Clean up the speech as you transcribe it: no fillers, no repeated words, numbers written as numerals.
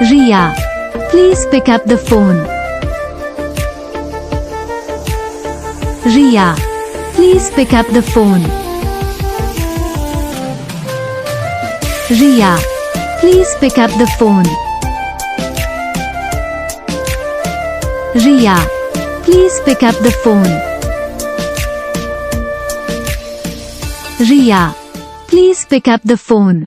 Riya, please pick up the phone. Riya, please pick up the phone. Riya, please pick up the phone. Riya, please pick up the phone. Riya, please pick up the phone.